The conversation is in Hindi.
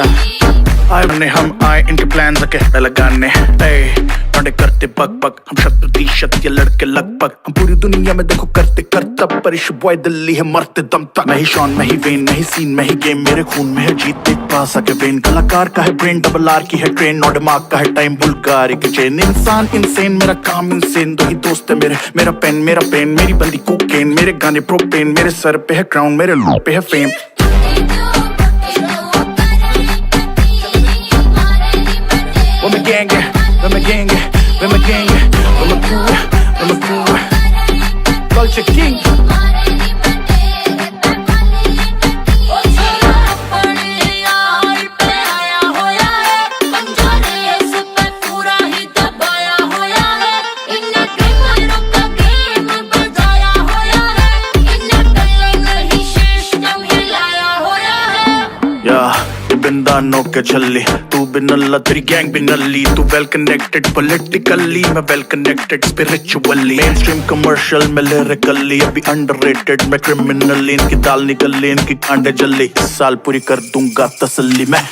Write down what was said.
आए बने हम आए इनके प्लान के लगाने लौंडे करते बक बक हम 100% ये लड़के लगभग हम पूरी दुनिया में देखो करते करतब परिश बॉय दिल्ली है मरते दम तक मैं ही शॉन मैं ही वेन मैं ही सीन मैं ही गेम मेरे खून में है जीत देख पास आके वेन कलाकार का है ब्रेन डबल आर की है ट्रेन नौ दिमाग का है टाइम बुल्गारी की चेन इंसान इनसेन मेरा काम इनसेन दो ही दोस्त है मेरा पेन मेरी बंदी कोकेन मेरे गाने प्रोपेन मेरे सर पे है क्राउन मेरे लो पे है fame With my gang, with my gang, with my gang, with my crew, Culture King. बिंदानों के छल्ली तू भी नल्ला तेरी गैंग भी नल्ली तू वेल कनेक्टेड पॉलिटिकली मैं well connected spiritually mainstream commercial में लिरिकली अभी अंडररेटेड मैं क्रिमिनली इनकी दाल निकली इनकी कांडे जल्ली इस साल पूरी कर दूंगा तसल्ली मैं